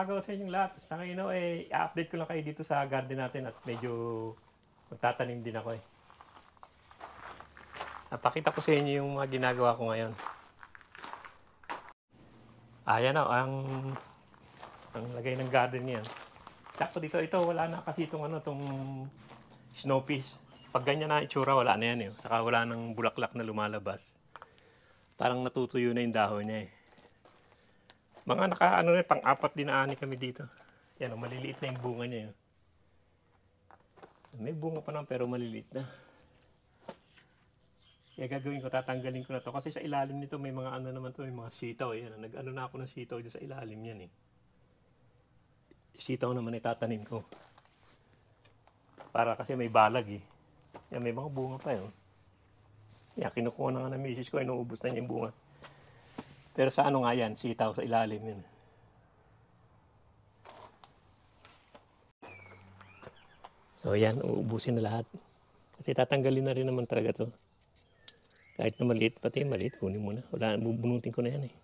umaga sa inyong lahat. Sa ngayon i-update ko lang kayo dito sa garden natin at medyo magtatanim din ako eh. Napakita ko sa inyo yung mga ginagawa ko ngayon. Ayan na, ang lagay ng garden niyan. Sakto dito, ito wala na kasi itong snow peas. Pag ganyan na itsura, wala na yan eh. Saka wala nang bulaklak na lumalabas. Parang natutuyo na yung dahon niya eh. Mga pang-apat din na ani kami dito. Yan, maliliit na yung bunga niya yun. May bunga pa naman pero maliliit na. Kaya gagawin ko, tatanggalin ko na to. Kasi sa ilalim nito may mga naman to, may mga sitaw. Yan, nag-ano na ako ng sitaw dito sa ilalim yan eh. Sitaw naman itatanim ko. Para kasi may balag eh. Yan, may mga bunga pa yun. Yan, kinukuha na nga ng misis ko, inuubos na niya yung bunga. Pero sa nga yan, sitaw sa ilalim yun. So yan, uubusin na lahat. Kasi tatanggalin na rin naman talaga to. Kahit na maliit, pati maliit, kunin mo na. Wala, bubunutin ko na yan eh.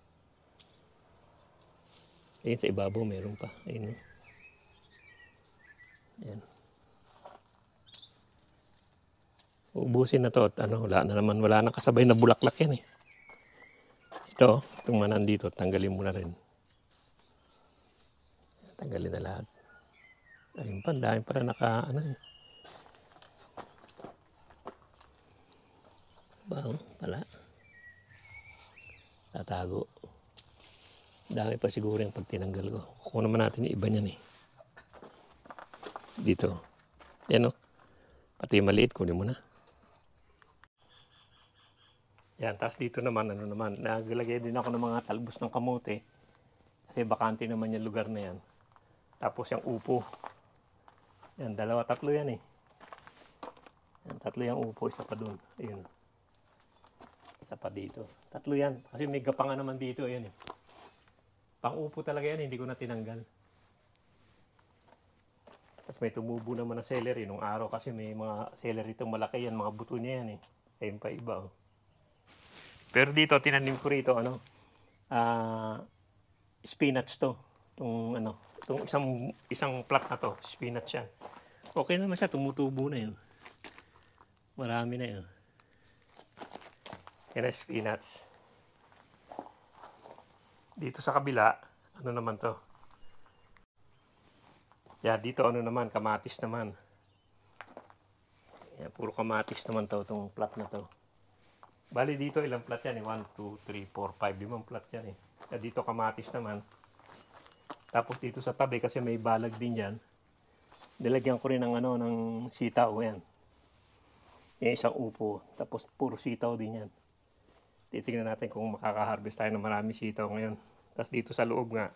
Ayun sa ibabaw, meron pa. Ayun. Yan. Uubusin na to at wala na naman, wala na kasabay na bulaklak yan eh. Ito, itong mga nandito, tanggalin mo na rin. Tanggalin na lahat. Ayun pa, dahil para bang pala. Tatago. Dami pa siguro yung pag tinanggal ko. Kukuha naman natin yung iba niyan eh. Dito. Yan o. Pati maliit, kunin mo na. Yan, tapos dito naman, naglagay din ako ng mga talbos ng kamote. Kasi bakante naman yung lugar na yan. Tapos yung upo. Yan, dalawa, tatlo yan eh. Yan, tatlo yung upo, isa pa dun. Ayun. Isa pa dito. Tatlo yan. Kasi may gapangan naman dito. Ayan eh. Pang-upo talaga yan. Hindi ko na tinanggal. Tapos may tumubo naman na celery nung araw. Kasi may mga celery itong malaki yan. Mga buto niya yan eh. Ayun pa iba oh. Pero dito, tinanim ko rito spinach to. Itong isang plat na to. Spinach yan. Okay naman siya. Tumutubo na yun. Marami na yun. Yan ang spinach. Dito sa kabila, naman to? Yan, dito naman, kamatis naman. Yan, puro kamatis naman to, itong plat na to. Bali dito, ilang plat yan eh? 1, 2, 3, 4, 5, 5 plat yan eh. Yan, dito kamatis naman. Tapos dito sa tabi, kasi may balag din yan, nilagyan ko rin ng sitaw yan. Yung isang upo, tapos puro sitaw din yan. Titingnan natin kung makaka-harvest tayo ng marami sitaw ngayon. Tapos dito sa loob nga,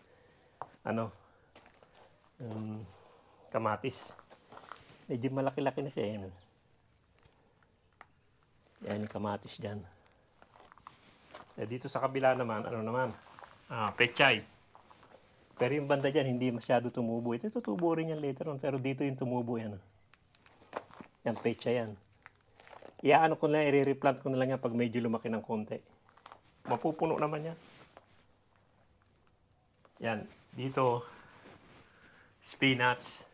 kamatis. Medyo malaki-laki na siya. Yan yung kamatis dyan. Dito sa kabila naman, pechay. Pero yung banda dyan, hindi masyado tumubo. Ito tutubo rin yan later on, pero dito yung tumubo yan. Yan, pechay yan. Ko na, i-replant ko na lang yan pag medyo lumaki ng konti. Mapupuno naman yan. Yan, dito, spinach.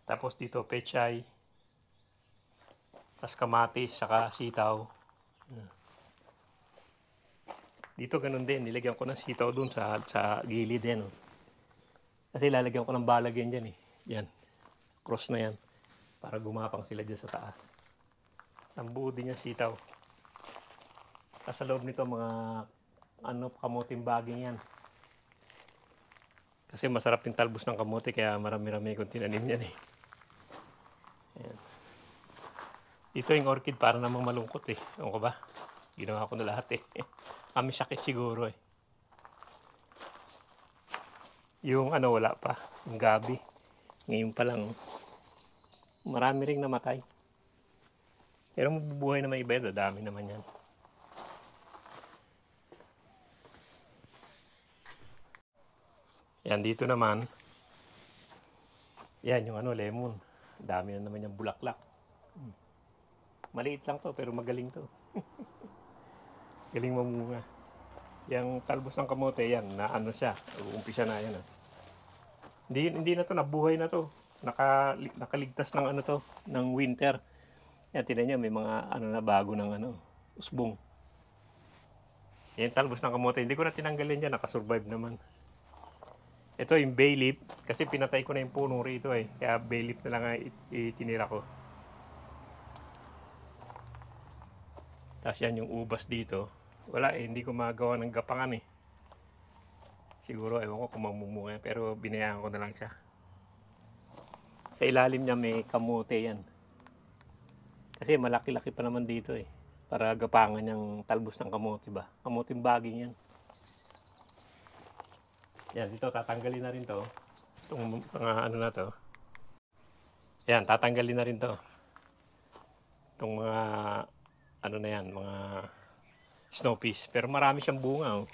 Tapos dito, pechay. Tapos kamatis, saka sitaw. Dito ganun din, nilagyan ko ng sitaw dun sa gilid yan. Kasi lalagyan ko ng balag yan dyan eh. Yan, cross na yan. Para gumapang sila dyan sa taas. Sambuo din yung sitaw. Sa loob nito mga kamuting baging yan. Kasi masarap yung talbos ng kamote kaya marami-rami kong tinanim yan eh. Ayan. Dito yung orchid para namang malungkot eh. Ewan ko ba? Ginawa ko na lahat eh. Kami sakit siguro eh. Yung wala pa. Yung gabi. Ngayon pa lang. Marami ring namatay. Pero mabubuhay naman iba yun. Dami naman yan. Yan dito naman. Yan yung lemon. Dami na naman yung bulaklak. Maliit lang to pero magaling to. Galing mamunga. Yung talbos ng kamote, yan, na ano siya, umpisa na yan. Hindi na to, nabuhay na to. Nakaligtas ng ano to, ng winter. Yan, tinan nyo, may mga ano na bago ng ano, usbong. Yan, talbos ng kamote. Hindi ko na tinanggalin dyan, nakasurvive naman. Ito yung bay leaf, kasi pinatay ko na yung puno rito eh. Kaya bay leaf na lang itinira ko. Tapos yan yung ubas dito. Wala eh, hindi ko magawa ng gapangan eh. Siguro, ewan ko kung mamumunga, pero binayaan ko na lang siya. Sa ilalim niya may kamote yan. Kasi malaki-laki pa naman dito eh. Para gapangan yung talbos ng kamote ba. Kamoting baging yan. Yan, dito tatanggalin na rin to. Itong mga ano na to. Yan, tatanggalin na rin to. Itong mga ano na yan, mga snow peas. Pero marami siyang bunga oh.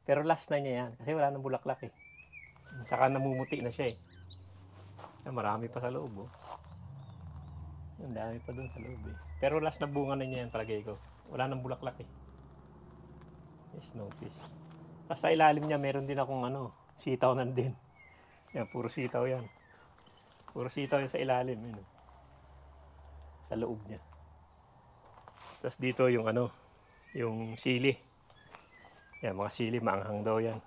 Pero last na niya yan. Kasi wala nang bulaklak eh. Saka namumuti na siya eh. Yan, marami pa sa loob oh. Ang dami pa dun sa loob eh. Pero last na bunga na niya yan palagay ko. Wala nang bulaklak eh. Snow peas. Tapos sa ilalim niya meron din akong ano, sitaw nandin. Yan, puro sitaw yan. Puro sitaw yan sa ilalim. Yan, sa loob niya. Tapos dito yung ano, yung sili. Yan, mga sili, maanghang daw yan.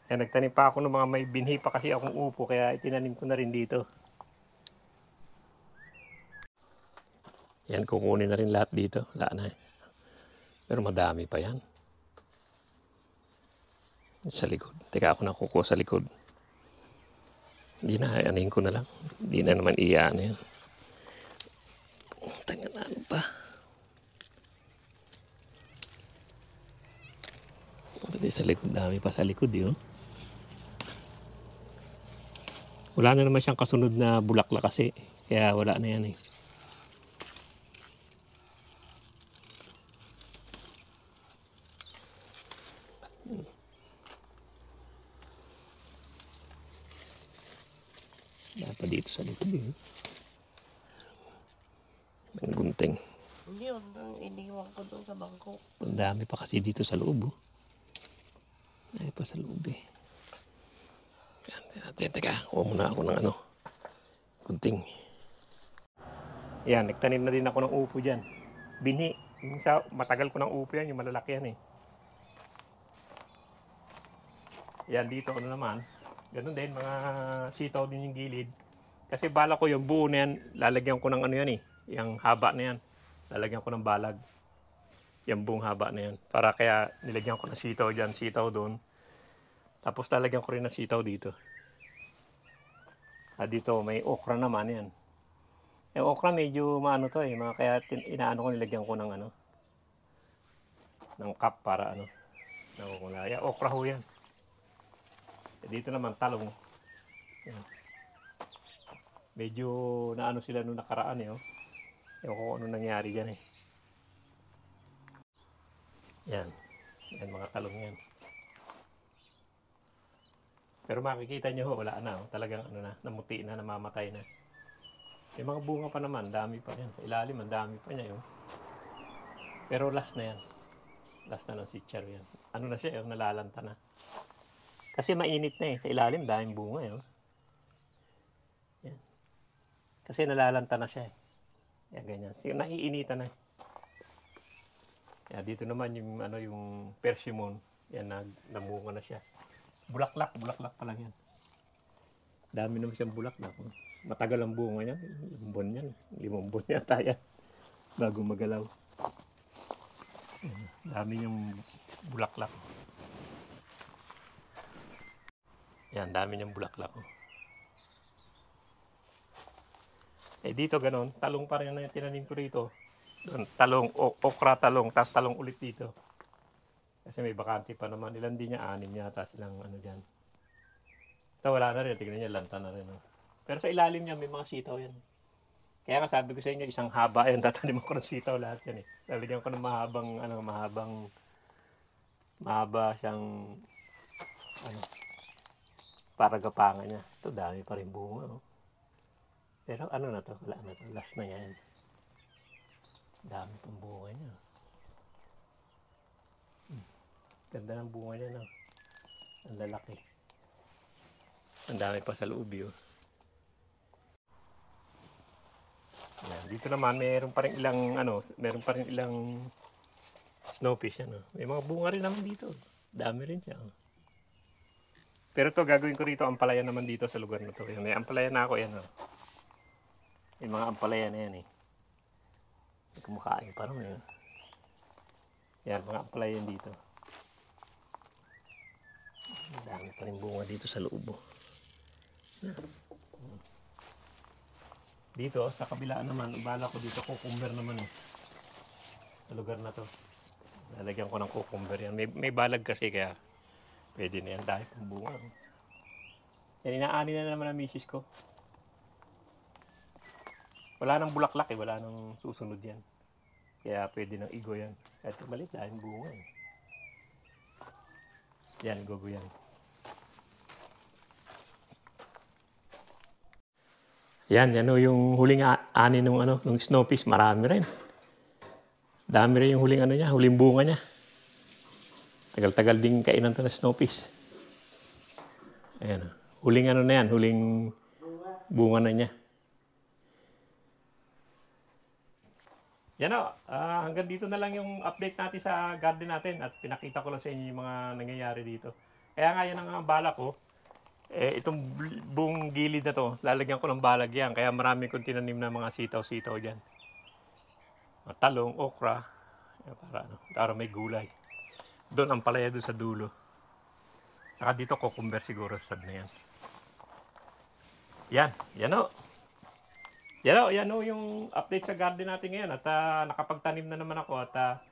Yan, nagtanim pa ako ng mga may binhi pa kasi akong upo, kaya itinanim ko na rin dito. Yan, kukunin na rin lahat dito. Wala na eh. Pero madami pa yan. Sa likod. Teka, ako na kukuha sa likod. Hindi na, anin ko na lang. Hindi na naman iyaan yan. Tanga na, ano pa? Pati sa likod, dami pa sa likod yun. Wala na naman siyang kasunod na bulaklak kasi. Kaya wala na yan eh. Dapat dito sa likod yun. Ang gunting. Yun, ang iniwan ko doon sa bangko. Ang dami pa kasi dito sa loob. Oh. Ay pa sa loob eh. Teka, kuha muna ako ng ano. Gunting. Yan, nagtanim na din ako ng upo dyan. Binhi. Matagal ko ng upo yan, yung malalaki yan eh. Yan, dito ano naman. Ganun din, mga sitaw din yung gilid. Kasi bala ko yung buo na yan, lalagyan ko ng ano yan eh. Yung haba na yan. Lalagyan ko ng balag. Yung buong haba na yan. Para kaya nilagyan ko ng sitaw dyan, sitaw doon. Tapos lalagyan ko rin ng sitaw dito. Dito may okra naman yan. Yung okra medyo maano to eh. Kaya inaano ko, nilagyan ko ng ano. Ng cup para ano. Nakukulaya. Okra ho yan. Dito naman talong. Yan. Medyo naano sila nung nakaraan eh. Oh. Ewan ko ano nangyari dyan eh. Yan. Yan mga talong yan. Pero makikita nyo ho, wala na. Oh. Talagang ano na, namuti na, namamatay na. Yung mga bunga pa naman, dami pa yan. Sa ilalim, ang dami pa niya. Oh. Pero last na yan. Last na ng sitchar yan. Ano na siya, yung nalalanta na. Kasi mainit na eh. Sa ilalim, daming bunga eh. Oh. Yan. Kasi nalalanta na siya eh. Yan, ganyan. Sige, naiinitan na eh. Yan, dito naman yung, ano, yung persimmon. Yan, namunga na siya. Bulaklak pa lang yan. Dami naman siyang bulaklak. Oh. Matagal ang bunga niya. 5 buwan yan. 5 buwan yata yan. Bago magalaw. Dami niyang bulaklak. Yan, dami niyang bulaklak. Oh. Eh dito ganon, talong pa rin na tinanim ko rito. Doon, talong, okra talong, tapos talong ulit dito. Kasi may bakante pa naman. Ilan din niya, 6 yata silang ano dyan. Ito wala na rin, tignan niya, lanta na rin. Oh. Pero sa ilalim niya may mga sitaw yan. Kaya nga sabi ko sa inyo, isang haba yan, tatanim ko ng sitaw lahat yan eh. Lalagyan ko ng mahaba siyang, ano, para gapangan niya. Ito, dami pa rin bunga. Oh. Pero ano na to, wala na to, last na yan. Dami pang bunga niya. Ganda ng bunga niya, no? Ang lalaki. Ang dami pa sa loob yun. Yan. Dito naman, meron pa rin ilang snowfish, ano. May mga bunga rin naman dito. Dami rin siya. Oh. Pero to gagawin ko rito ampalaya naman dito sa lugar na to. Yan, may ampalaya na ako yan. Oh. May mga ampalaya na yan eh. May kumakain pa rin yun. Yan, mga ampalaya yan dito. Ang dami pa rin bunga dito sa loob. Oh. Dito, sa kabila naman, bala ko dito, cucumber naman eh. Sa lugar na to. Lalagyan ko ng cucumber yan. May balag kasi kaya pwede na yan dahil pang bunga. Yan, inaani na naman ang misis ko. Wala nang bulaklak eh, wala nang susunod yan. Kaya pwede nang igo yan. Kahit maliit dahil bunga eh. Yan, gogo yan. Yan o yung huling ani nung snowfish, marami rin. Dami rin yung huling niya, huling bunga niya. Tagal-tagal din kainan to na snowfish. Ayan o. Huling na yan, huling bunga na niya. Yan o, hanggang dito na lang yung update natin sa garden natin at pinakita ko lang sa inyo yung mga nangyayari dito. Kaya nga yan ang balak ko. Itong buong gilid na to, lalagyan ko ng balag yan. Kaya marami kong tinanim na mga sitaw-sitaw dyan. Talong, okra, para may gulay. Doon ang palaya doon sa dulo. Saka dito cucumber siguro sa na yan. Yan o. Yan o yung update sa garden natin ngayon. At nakapagtanim na naman ako at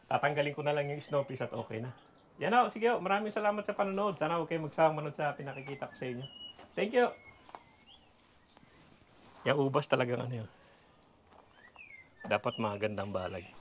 tatanggalin ko na lang yung snowfish at okay na. Yan o, sige o. Maraming salamat sa panonood. Sana huwag kayo magsawang manood sa pinakikita ko sa inyo. Thank you. Yung ubas talagang yun. Dapat magandang balag.